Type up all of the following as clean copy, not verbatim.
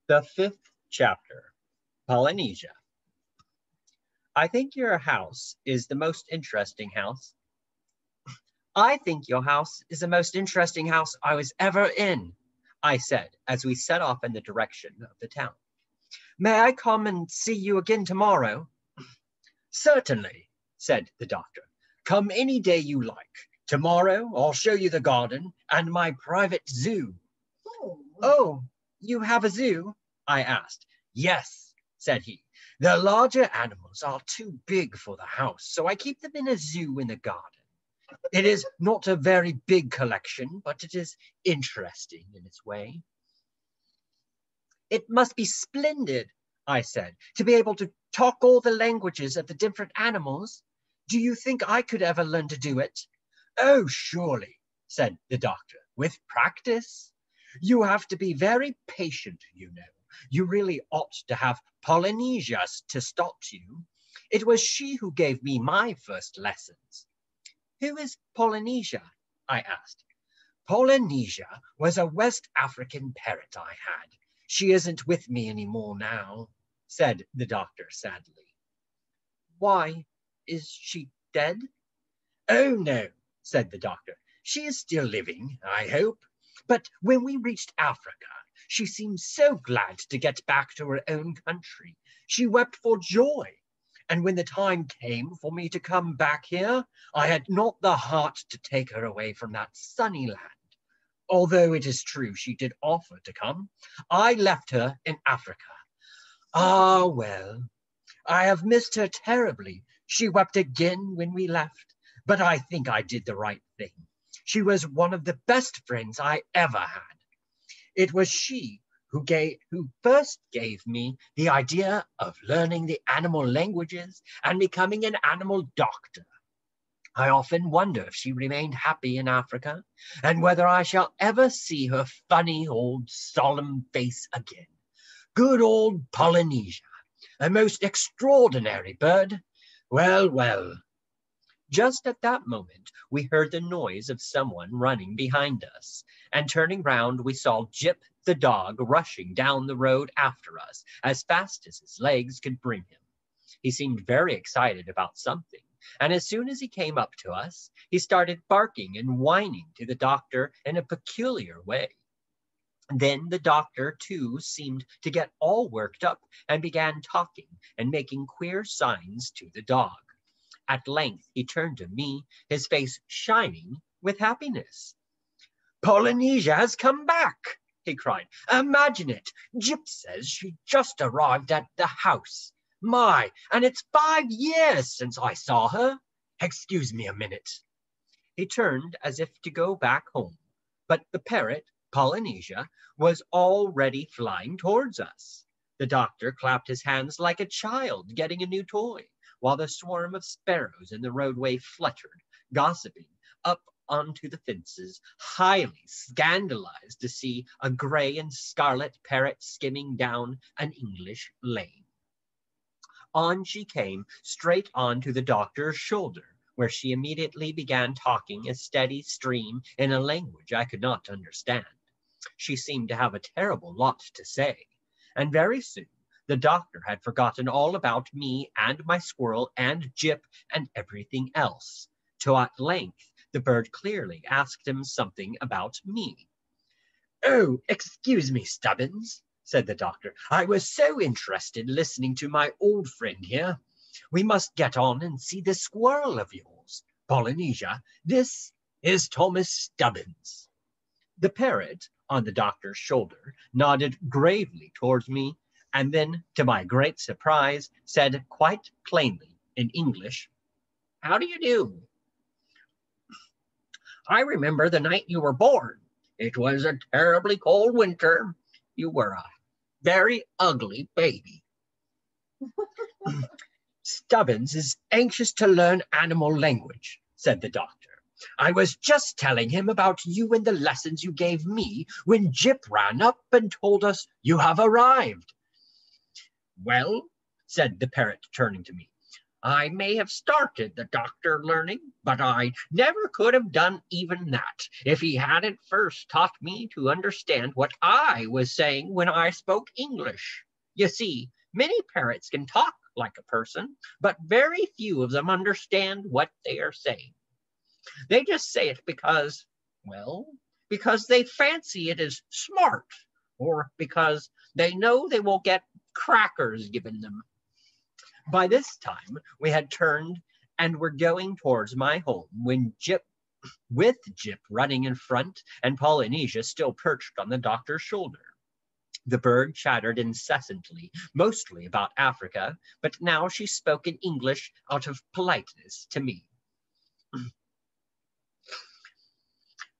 The fifth chapter, Polynesia. I think your house is the most interesting house. I think your house is the most interesting house I was ever in, I said as we set off in the direction of the town. May I come and see you again tomorrow? Certainly, said the doctor. Come any day you like. Tomorrow I'll show you the garden and my private zoo. Oh, you have a zoo? I asked. Yes, said he. The larger animals are too big for the house, so I keep them in a zoo in the garden. It is not a very big collection, but it is interesting in its way. It must be splendid, I said, to be able to talk all the languages of the different animals. Do you think I could ever learn to do it? Oh, surely, said the doctor, with practice. You have to be very patient, you know. You really ought to have Polynesia to stop you. It was she who gave me my first lessons. Who is Polynesia? I asked. Polynesia was a West African parrot I had. She isn't with me any more now, said the doctor sadly. Why, is she dead? Oh, no, said the doctor. She is still living, I hope. But when we reached Africa, she seemed so glad to get back to her own country. She wept for joy. And when the time came for me to come back here, I had not the heart to take her away from that sunny land. Although it is true she did offer to come, I left her in Africa. Ah, well, I have missed her terribly. She wept again when we left, but I think I did the right thing. She was one of the best friends I ever had. It was she who first gave me the idea of learning the animal languages and becoming an animal doctor. I often wonder if she remained happy in Africa and whether I shall ever see her funny old solemn face again. Good old Polynesia, a most extraordinary bird. Well, well. Just at that moment, we heard the noise of someone running behind us, and turning round, we saw Jip the dog rushing down the road after us as fast as his legs could bring him. He seemed very excited about something, and as soon as he came up to us, he started barking and whining to the doctor in a peculiar way. Then the doctor, too, seemed to get all worked up and began talking and making queer signs to the dog. At length he turned to me, his face shining with happiness. Polynesia has come back, he cried. Imagine it. Jip says she just arrived at the house. My, and it's 5 years since I saw her. Excuse me a minute. He turned as if to go back home, but the parrot, Polynesia, was already flying towards us. The doctor clapped his hands like a child getting a new toy, while the swarm of sparrows in the roadway fluttered, gossiping, up onto the fences, highly scandalized to see a gray and scarlet parrot skimming down an English lane. On she came, straight on to the doctor's shoulder, where she immediately began talking a steady stream in a language I could not understand. She seemed to have a terrible lot to say, and very soon the doctor had forgotten all about me and my squirrel and Jip and everything else, till at length the bird clearly asked him something about me. Oh, excuse me, Stubbins, said the doctor. I was so interested listening to my old friend here. We must get on and see this squirrel of yours. Polynesia, this is Thomas Stubbins. The parrot on the doctor's shoulder nodded gravely towards me, and then, to my great surprise, said quite plainly in English, How do you do? I remember the night you were born. It was a terribly cold winter. You were a very ugly baby. Stubbins is anxious to learn animal language, said the doctor. I was just telling him about you and the lessons you gave me when Jip ran up and told us you have arrived. Well, said the parrot, turning to me, I may have started the doctor learning, but I never could have done even that if he hadn't first taught me to understand what I was saying when I spoke English. You see, many parrots can talk like a person, but very few of them understand what they are saying. They just say it because, well, because they fancy it is smart, or because they know they will get crackers given them. By this time, we had turned and were going towards my home when with Jip running in front and Polynesia still perched on the doctor's shoulder. The bird chattered incessantly, mostly about Africa, but now she spoke in English out of politeness to me.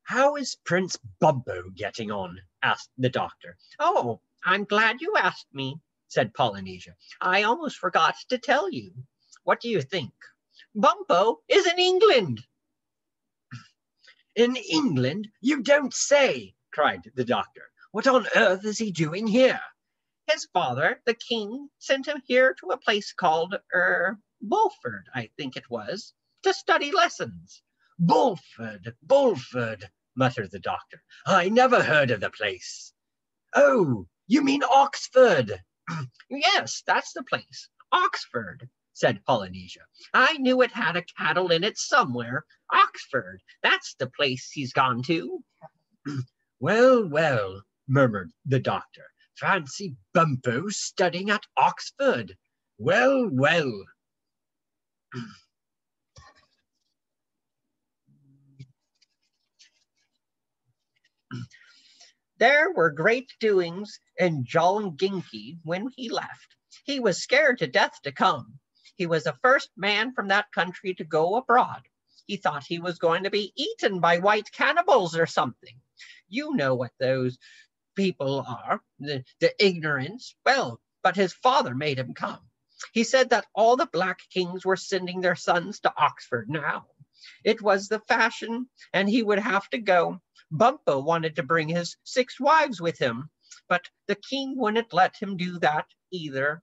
How is Prince Bumpo getting on? Asked the doctor. Oh, I'm glad you asked me, said Polynesia. I almost forgot to tell you. What do you think? Bumpo is in England. In England? You don't say, cried the doctor. What on earth is he doing here? His father, the king, sent him here to a place called, Bulford, I think it was, to study lessons. Bulford, muttered the doctor. I never heard of the place. Oh, you mean Oxford? Yes, that's the place. Oxford, said Polynesia. I knew it had a cattle in it somewhere. Oxford, that's the place he's gone to. Well, well, murmured the doctor. Fancy Bumpo studying at Oxford. Well, well. There were great doings in Jolliginki when he left. He was scared to death to come. He was the first man from that country to go abroad. He thought he was going to be eaten by white cannibals or something. You know what those people are, the ignorance. Well, but his father made him come. He said that all the black kings were sending their sons to Oxford now. It was the fashion, and he would have to go. Bumpo wanted to bring his 6 wives with him, but the king wouldn't let him do that either.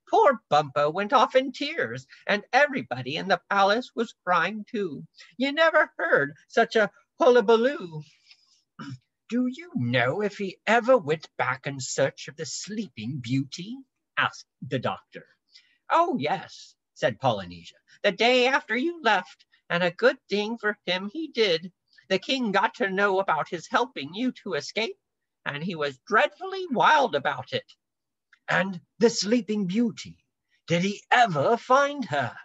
Poor Bumpo went off in tears, and everybody in the palace was crying too. You never heard such a hullabaloo. Do you know if he ever went back in search of the Sleeping Beauty? Asked the doctor. Oh, yes, said Polynesia, the day after you left, and a good thing for him he did. The king got to know about his helping you to escape, and he was dreadfully wild about it. And the Sleeping Beauty, did he ever find her?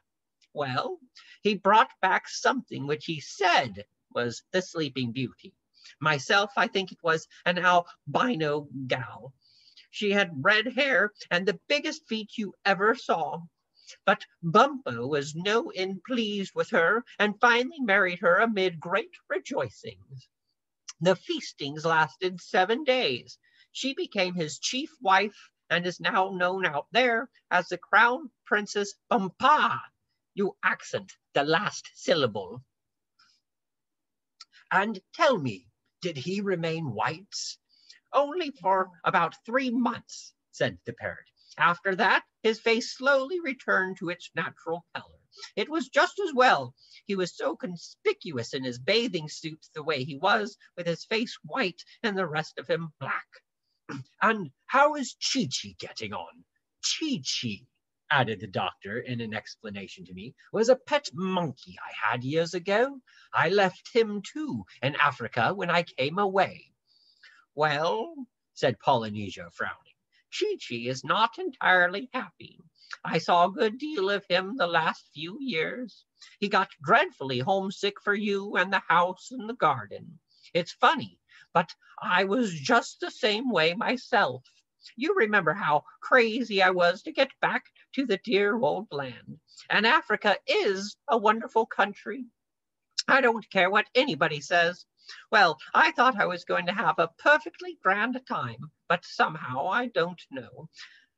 Well, he brought back something which he said was the Sleeping Beauty. Myself, I think it was an albino gal. She had red hair and the biggest feet you ever saw. But Bumpo was no end pleased with her and finally married her amid great rejoicings. The feastings lasted 7 days. She became his chief wife and is now known out there as the Crown Princess Bumpa. You accent the last syllable. And tell me, did he remain white? Only for about 3 months, said the parrot. After that, his face slowly returned to its natural color. It was just as well. He was so conspicuous in his bathing suit the way he was, with his face white and the rest of him black. And how is Chi-Chi getting on? Chi-Chi, added the doctor in an explanation to me, was a pet monkey I had years ago. I left him too in Africa when I came away. Well, said Polynesia, frowning, Chi-Chi is not entirely happy. I saw a good deal of him the last few years. He got dreadfully homesick for you and the house and the garden. It's funny, but I was just the same way myself. You remember how crazy I was to get back to the dear old land. And Africa is a wonderful country. I don't care what anybody says. Well, I thought I was going to have a perfectly grand time, but somehow I don't know.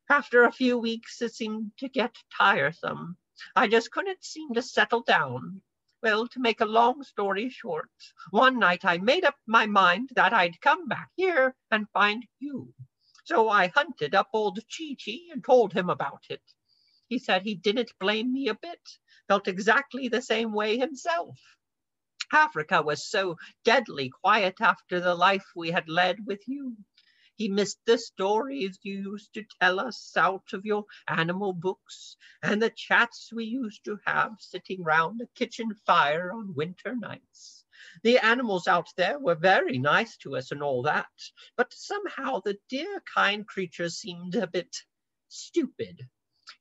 After a few weeks, it seemed to get tiresome. I just couldn't seem to settle down. Well, to make a long story short, one night I made up my mind that I'd come back here and find you. So I hunted up old Chi-Chi and told him about it. He said he didn't blame me a bit, felt exactly the same way himself. Africa was so deadly quiet after the life we had led with you. He missed the stories you used to tell us out of your animal books, and the chats we used to have sitting round the kitchen fire on winter nights. The animals out there were very nice to us and all that, but somehow the dear kind creatures seemed a bit stupid.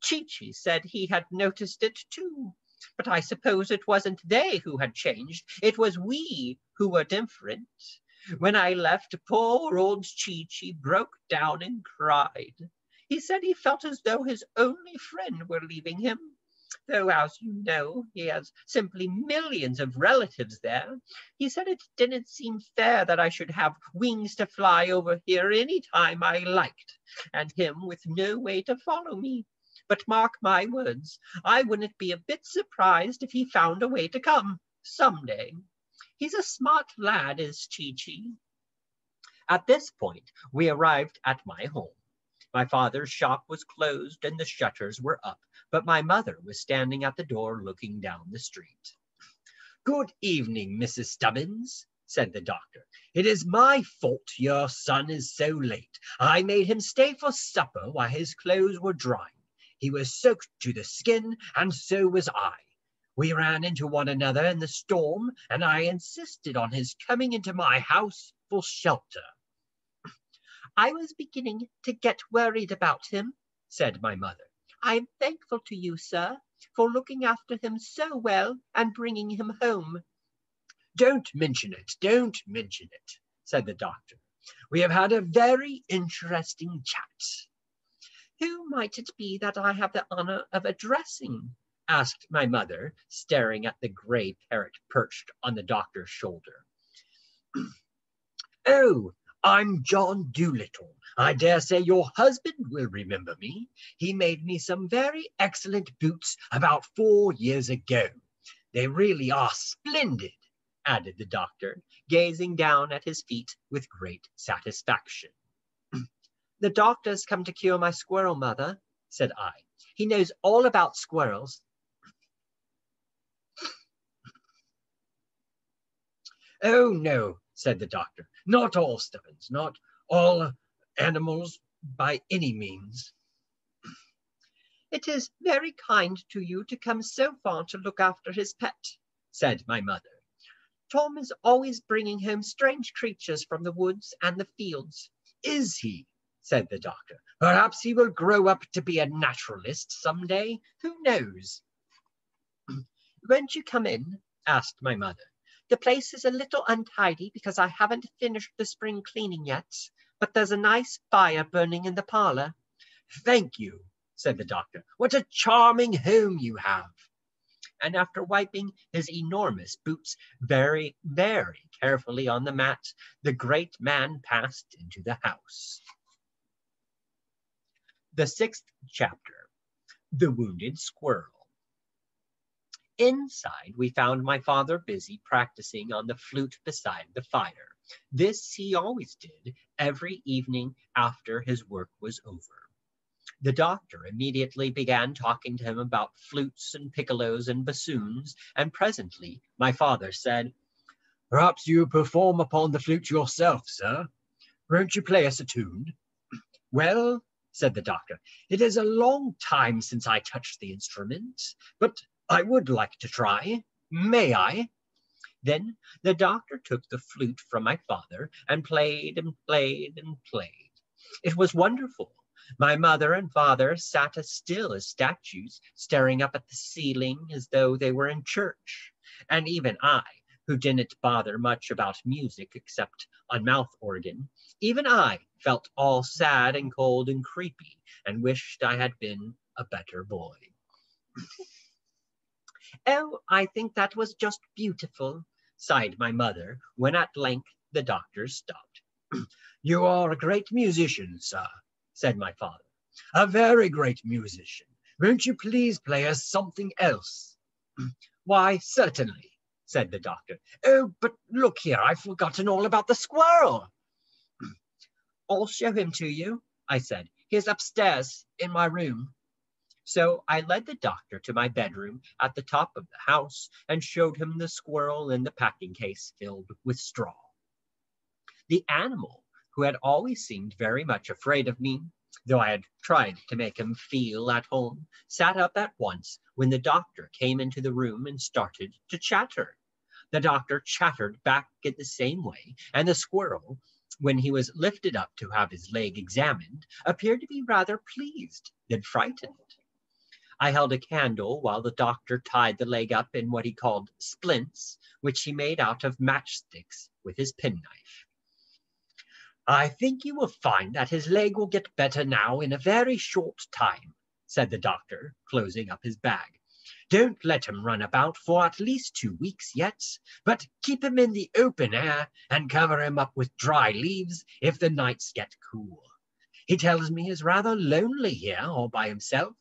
Chi-Chi said he had noticed it too, but I suppose it wasn't they who had changed, it was we who were different. When I left, poor old Chi-Chi broke down and cried. He said he felt as though his only friend were leaving him, though, as you know, he has simply millions of relatives there. He said it didn't seem fair that I should have wings to fly over here any time I liked, and him with no way to follow me. But mark my words, I wouldn't be a bit surprised if he found a way to come someday. He's a smart lad, is Chi-Chi. At this point, we arrived at my home. My father's shop was closed and the shutters were up, but my mother was standing at the door looking down the street. "Good evening, Mrs. Stubbins," said the doctor. "It is my fault your son is so late. I made him stay for supper while his clothes were drying. He was soaked to the skin, and so was I. We ran into one another in the storm, and I insisted on his coming into my house for shelter." "I was beginning to get worried about him," said my mother. "I am thankful to you, sir, for looking after him so well and bringing him home." "Don't mention it, said the doctor. "We have had a very interesting chat." "Who might it be that I have the honor of addressing?" asked my mother, staring at the gray parrot perched on the doctor's shoulder. "Oh, I'm John Dolittle. I dare say your husband will remember me. He made me some very excellent boots about 4 years ago. They really are splendid," added the doctor, gazing down at his feet with great satisfaction. "The doctor's come to cure my squirrel, Mother," said I. "He knows all about squirrels." "Oh, no," said the doctor. "Not all, Stubbins, not all animals by any means." "It is very kind to you to come so far to look after his pet," said my mother. "Tom is always bringing home strange creatures from the woods and the fields." "Is he?" said the doctor. "Perhaps he will grow up to be a naturalist some day. Who knows?" "Won't you come in?" asked my mother. "The place is a little untidy because I haven't finished the spring cleaning yet, but there's a nice fire burning in the parlor." "Thank you," said the doctor. "What a charming home you have." And after wiping his enormous boots very, very carefully on the mat, the great man passed into the house. The 6th chapter, The Wounded Squirrel. Inside, we found my father busy practicing on the flute beside the fire. This he always did every evening after his work was over. The doctor immediately began talking to him about flutes and piccolos and bassoons, and presently my father said, "Perhaps you perform upon the flute yourself, sir. Won't you play us a tune?" "Well," said the doctor, "it is a long time since I touched the instrument, but I would like to try. May I?" Then the doctor took the flute from my father and played and played and played. It was wonderful. My mother and father sat as still as statues, staring up at the ceiling as though they were in church. And even I, who didn't bother much about music except on mouth organ, even I felt all sad and cold and creepy and wished I had been a better boy. "Oh, I think that was just beautiful," sighed my mother, when at length the doctor stopped. "You are a great musician, sir," said my father. "A very great musician. Won't you please play us something else?" "Why, certainly," said the doctor. "Oh, but look here, I've forgotten all about the squirrel." "I'll show him to you," I said. "He's upstairs in my room." So I led the doctor to my bedroom at the top of the house and showed him the squirrel in the packing case filled with straw. The animal, who had always seemed very much afraid of me, though I had tried to make him feel at home, sat up at once when the doctor came into the room and started to chatter. The doctor chattered back in the same way, and the squirrel, when he was lifted up to have his leg examined, appeared to be rather pleased than frightened. I held a candle while the doctor tied the leg up in what he called splints, which he made out of matchsticks with his penknife. "I think you will find that his leg will get better now in a very short time," said the doctor, closing up his bag. "Don't let him run about for at least 2 weeks yet, but keep him in the open air and cover him up with dry leaves if the nights get cool. He tells me he's rather lonely here all by himself,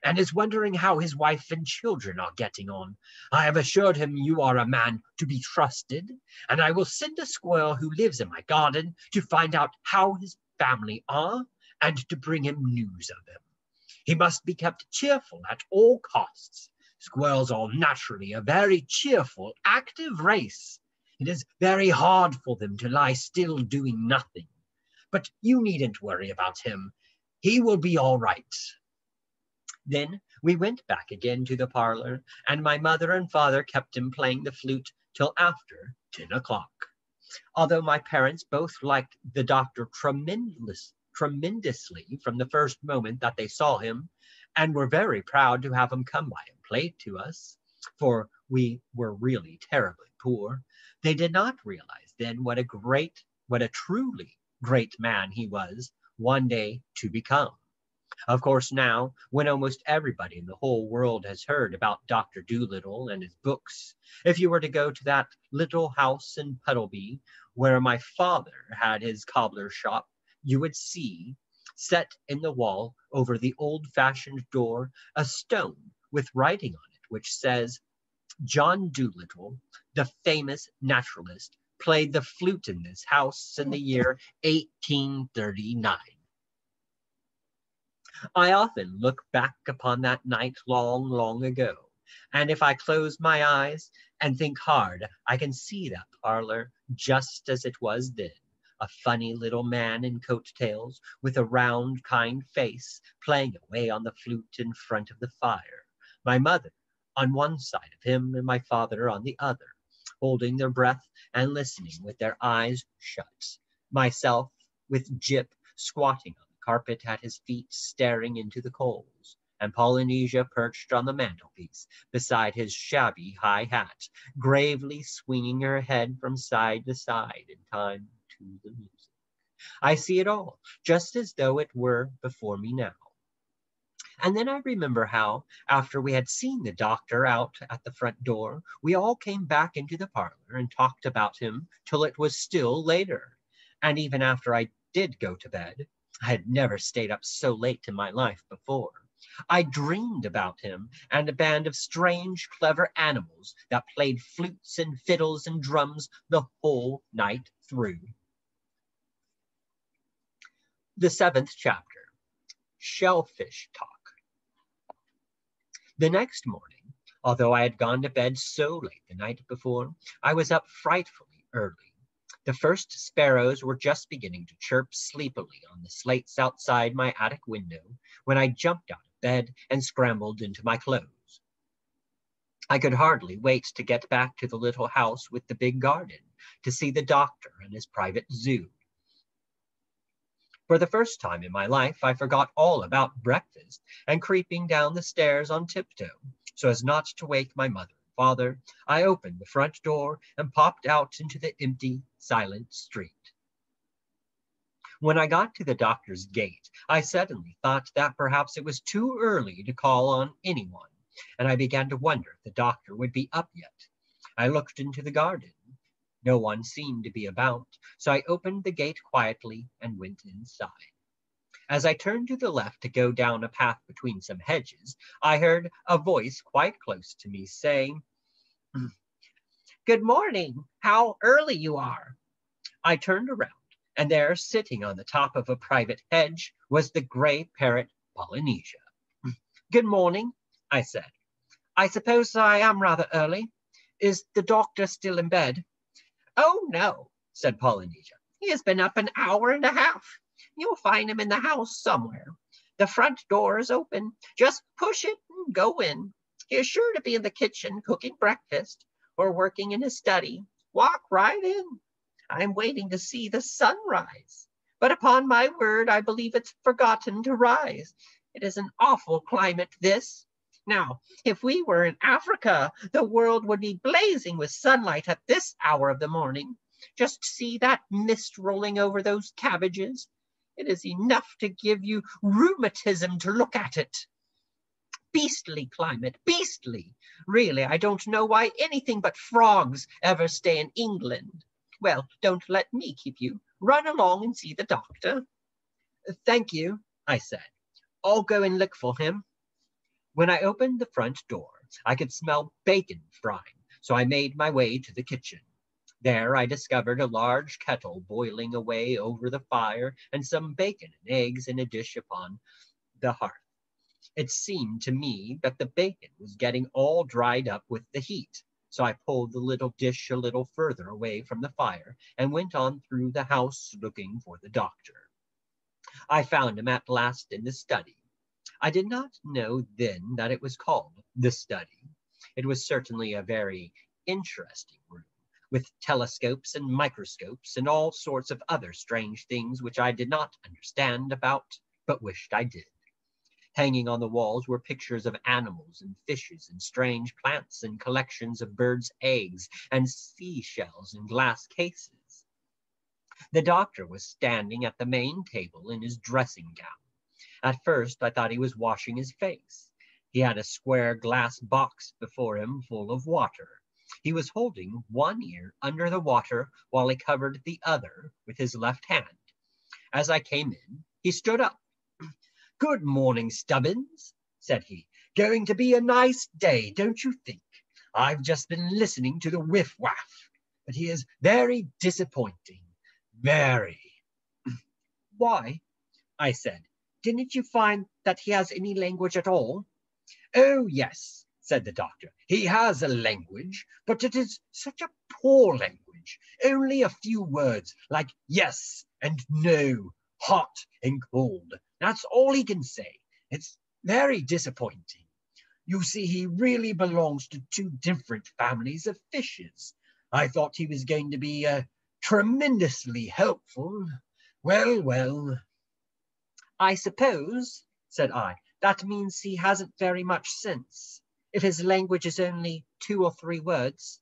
and is wondering how his wife and children are getting on. I have assured him you are a man to be trusted, and I will send a squirrel who lives in my garden to find out how his family are and to bring him news of them. He must be kept cheerful at all costs. Squirrels are naturally a very cheerful, active race. It is very hard for them to lie still doing nothing. But you needn't worry about him. He will be all right." Then we went back again to the parlor, and my mother and father kept him playing the flute till after 10 o'clock. Although my parents both liked the doctor tremendously from the first moment that they saw him, and were very proud to have him come by and play to us, for we were really terribly poor, they did not realize then what a truly great man he was one day to become. Of course now, when almost everybody in the whole world has heard about Dr. Dolittle and his books, if you were to go to that little house in Puddleby where my father had his cobbler's shop, you would see, set in the wall over the old-fashioned door, a stone with writing on it which says, "John Dolittle, the famous naturalist, played the flute in this house in the year 1839. I often look back upon that night long, long ago, and if I close my eyes and think hard, I can see that parlor just as it was then. A funny little man in coat-tails, with a round, kind face, playing away on the flute in front of the fire. My mother on one side of him and my father on the other, holding their breath and listening with their eyes shut. Myself with Jip squatting on the carpet at his feet, staring into the coals, and Polynesia perched on the mantelpiece beside his shabby high hat, gravely swinging her head from side to side in time to the music. I see it all, just as though it were before me now. And then I remember how, after we had seen the doctor out at the front door, we all came back into the parlor and talked about him till it was still later. And even after I did go to bed, I had never stayed up so late in my life before. I dreamed about him and a band of strange, clever animals that played flutes and fiddles and drums the whole night through. The 7th chapter, Shellfish Talk. The next morning, although I had gone to bed so late the night before, I was up frightfully early. The first sparrows were just beginning to chirp sleepily on the slates outside my attic window when I jumped out of bed and scrambled into my clothes. I could hardly wait to get back to the little house with the big garden to see the doctor and his private zoo. For the first time in my life, I forgot all about breakfast, and creeping down the stairs on tiptoe, so as not to wake my mother and father, I opened the front door and popped out into the empty, silent street. When I got to the doctor's gate, I suddenly thought that perhaps it was too early to call on anyone, and I began to wonder if the doctor would be up yet. I looked into the garden. No one seemed to be about, so I opened the gate quietly and went inside. As I turned to the left to go down a path between some hedges, I heard a voice quite close to me saying, "Good morning, how early you are." I turned around, and there, sitting on the top of a private hedge, was the gray parrot Polynesia. Good morning, I said. I suppose I am rather early. Is the doctor still in bed? Oh, no, said Polynesia. He has been up an hour and a half. You'll find him in the house somewhere. The front door is open. Just push it and go in. He is sure to be in the kitchen cooking breakfast or working in his study. Walk right in. I'm waiting to see the sun rise. But upon my word, I believe it's forgotten to rise. It is an awful climate, this. Now, if we were in Africa, the world would be blazing with sunlight at this hour of the morning. Just see that mist rolling over those cabbages. It is enough to give you rheumatism to look at it. Beastly climate, beastly. Really, I don't know why anything but frogs ever stay in England. Well, don't let me keep you. Run along and see the doctor. Thank you, I said. I'll go and look for him. When I opened the front door, I could smell bacon frying, so I made my way to the kitchen. There I discovered a large kettle boiling away over the fire and some bacon and eggs in a dish upon the hearth. It seemed to me that the bacon was getting all dried up with the heat, so I pulled the little dish a little further away from the fire and went on through the house looking for the doctor. I found him at last in the study. I did not know then that it was called the study. It was certainly a very interesting room, with telescopes and microscopes and all sorts of other strange things which I did not understand about, but wished I did. Hanging on the walls were pictures of animals and fishes and strange plants and collections of birds' eggs and seashells in glass cases. The doctor was standing at the main table in his dressing gown. At first, I thought he was washing his face. He had a square glass box before him full of water. He was holding one ear under the water while he covered the other with his left hand. As I came in, he stood up. "Good morning, Stubbins," said he. "Going to be a nice day, don't you think? I've just been listening to the whiff-waff, but he is very disappointing. Very." "Why?" I said. "Didn't you find that he has any language at all?" "Oh, yes," said the doctor. "He has a language, but it is such a poor language. Only a few words like yes and no, hot and cold. That's all he can say. It's very disappointing. You see, he really belongs to two different families of fishes. I thought he was going to be tremendously helpful. Well, well." "I suppose," said I, "that means he hasn't very much sense, if his language is only 2 or 3 words.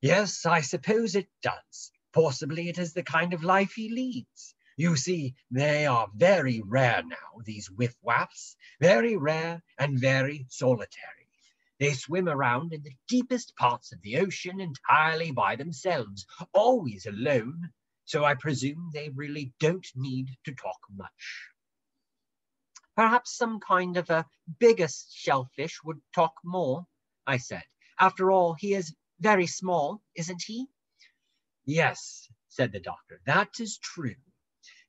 "Yes, I suppose it does. Possibly it is the kind of life he leads. You see, they are very rare now, these whiff-waffs, very rare and very solitary. They swim around in the deepest parts of the ocean entirely by themselves, always alone. So I presume they really don't need to talk much." "Perhaps some kind of a bigger shellfish would talk more," I said. "After all, he is very small, isn't he?" "Yes," said the doctor, "that is true.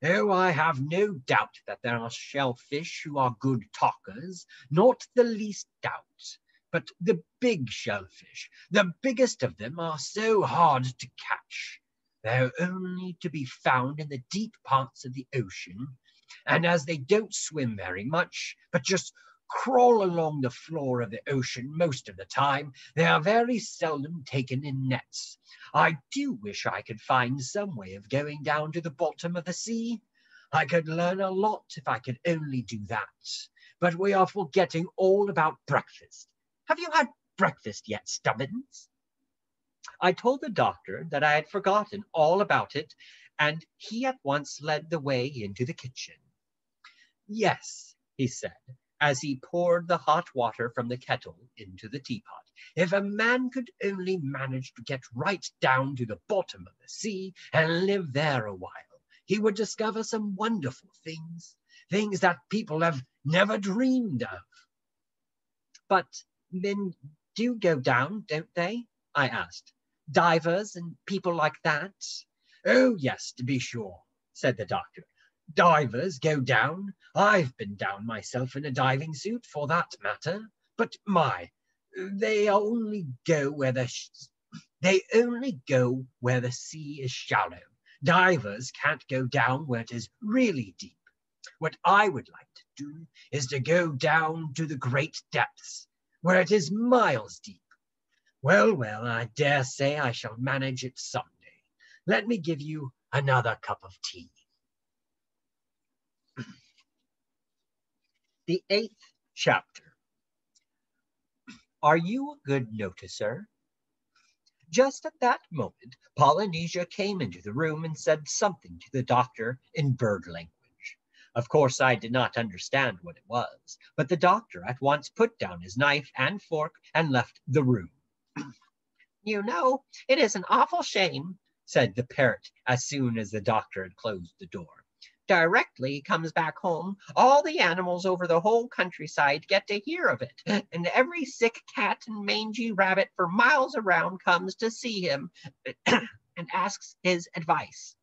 Oh, I have no doubt that there are shellfish who are good talkers, not the least doubt. But the big shellfish, the biggest of them, are so hard to catch. They're only to be found in the deep parts of the ocean, and as they don't swim very much, but just crawl along the floor of the ocean most of the time, they are very seldom taken in nets. I do wish I could find some way of going down to the bottom of the sea. I could learn a lot if I could only do that. But we are forgetting all about breakfast. Have you had breakfast yet, Stubbins?" I told the doctor that I had forgotten all about it, and he at once led the way into the kitchen. "Yes," he said, as he poured the hot water from the kettle into the teapot, "if a man could only manage to get right down to the bottom of the sea and live there a while, he would discover some wonderful things, things that people have never dreamed of." "But men do go down, don't they?" I asked. "Divers and people like that?" "Oh, yes, to be sure," said the doctor. Divers go down. I've been down myself in a diving suit, for that matter. But they only go where they only go where the sea is shallow. Divers can't go down where it is really deep. What I would like to do is to go down to the great depths, where it is miles deep. Well, I dare say I shall manage it someday. Let me give you another cup of tea. The 8th chapter. Are you a good noticer? Just at that moment, Polynesia came into the room and said something to the doctor in bird language. Of course, I did not understand what it was, but the doctor at once put down his knife and fork and left the room. You know, it is an awful shame, said the parrot as soon as the doctor had closed the door. Directly he comes back home, all the animals over the whole countryside get to hear of it, and every sick cat and mangy rabbit for miles around comes to see him and asks his advice.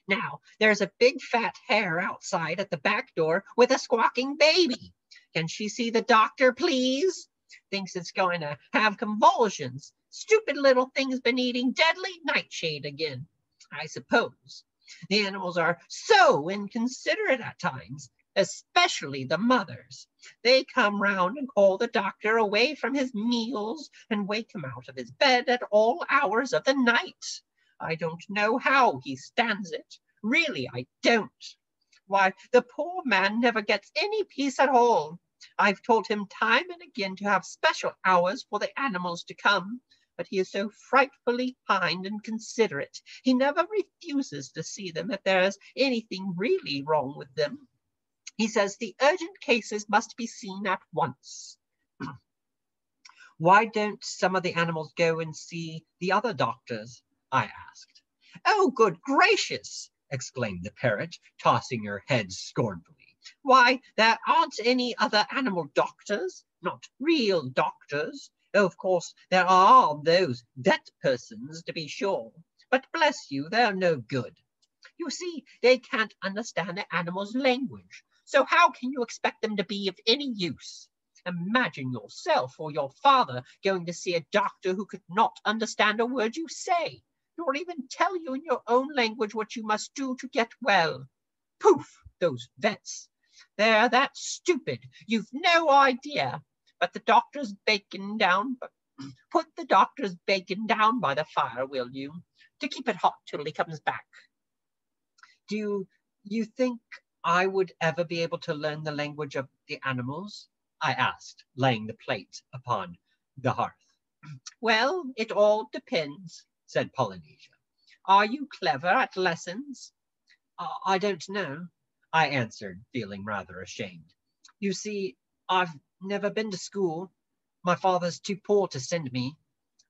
Now, there's a big fat hare outside at the back door with a squawking baby. Can she see the doctor, please? Thinks it's going to have convulsions. Stupid little thing's been eating deadly nightshade again, I suppose. The animals are so inconsiderate at times, especially the mothers. They come round and call the doctor away from his meals and wake him out of his bed at all hours of the night. I don't know how he stands it. Really, I don't. Why, the poor man never gets any peace at all. I've told him time and again to have special hours for the animals to come, but he is so frightfully kind and considerate. He never refuses to see them if there is anything really wrong with them. He says the urgent cases must be seen at once. Why don't some of the animals go and see the other doctors? I asked. Oh, good gracious, exclaimed the parrot, tossing her head scornfully. Why, there aren't any other animal doctors, not real doctors. Of course, there are those vet persons, to be sure, but bless you, they're no good. You see, they can't understand the animal's language, so how can you expect them to be of any use? Imagine yourself or your father going to see a doctor who could not understand a word you say, nor even tell you in your own language what you must do to get well. Poof, those vets. They're that stupid, you've no idea. But the doctor's bacon down, put the doctor's bacon down by the fire, will you, to keep it hot till he comes back. Do you think I would ever be able to learn the language of the animals? I asked, laying the plate upon the hearth. Well, it all depends, said Polynesia. Are you clever at lessons? I don't know, I answered, feeling rather ashamed. You see, I've never been to school. My father's too poor to send me.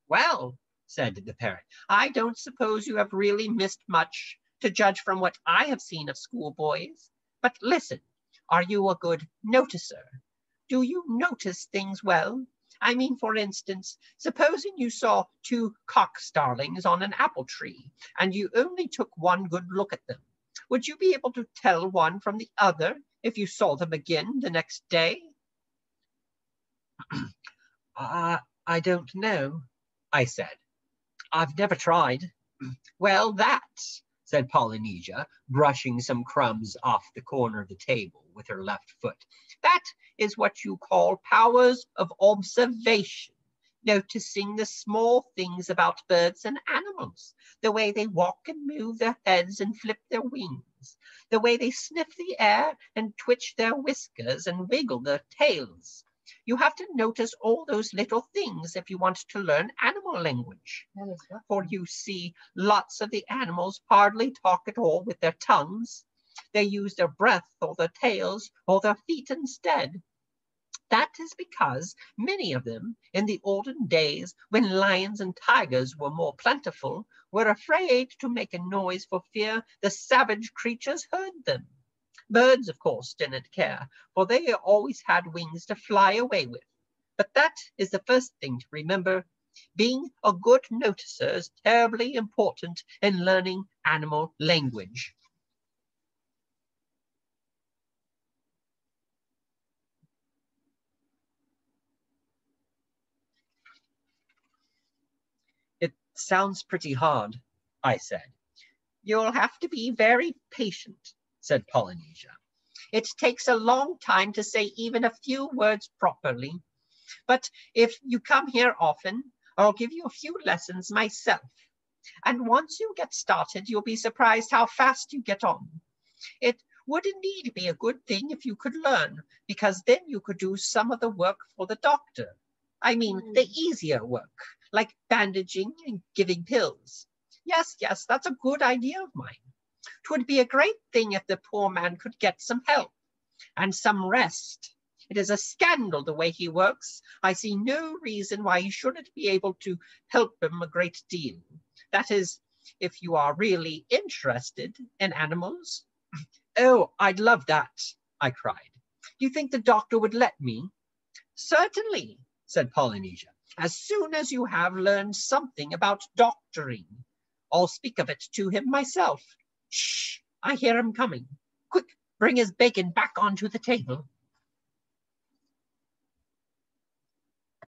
Well, said the parrot, I don't suppose you have really missed much, to judge from what I have seen of schoolboys. But listen, are you a good noticer? Do you notice things well? I mean, for instance, supposing you saw two cock starlings on an apple tree, and you only took one good look at them. Would you be able to tell one from the other if you saw them again the next day? I don't know, I said. I've never tried. Well, that's, said Polynesia, brushing some crumbs off the corner of the table with her left foot. That is what you call powers of observation, noticing the small things about birds and animals, the way they walk and move their heads and flip their wings, the way they sniff the air and twitch their whiskers and wiggle their tails. You have to notice all those little things if you want to learn animal language. For you see, lots of the animals hardly talk at all with their tongues. They use their breath or their tails or their feet instead. That is because many of them, in the olden days when lions and tigers were more plentiful, were afraid to make a noise for fear the savage creatures heard them. Birds, of course, didn't care, for they always had wings to fly away with. But that is the first thing to remember. Being a good noticer is terribly important in learning animal language. Sounds pretty hard, I said. You'll have to be very patient, said Polynesia. It takes a long time to say even a few words properly. But if you come here often, I'll give you a few lessons myself. And once you get started, you'll be surprised how fast you get on. It would indeed be a good thing if you could learn, because then you could do some of the work for the doctor. I mean, the easier work, like bandaging and giving pills. Yes, that's a good idea of mine. 'Twould be a great thing if the poor man could get some help and some rest. It is a scandal the way he works. I see no reason why he shouldn't be able to help him a great deal. That is, if you are really interested in animals. Oh, I'd love that, I cried. Do you think the doctor would let me? Certainly, said Polynesia, as soon as you have learned something about doctoring. I'll speak of it to him myself. Shh, I hear him coming. Quick, bring his bacon back onto the table.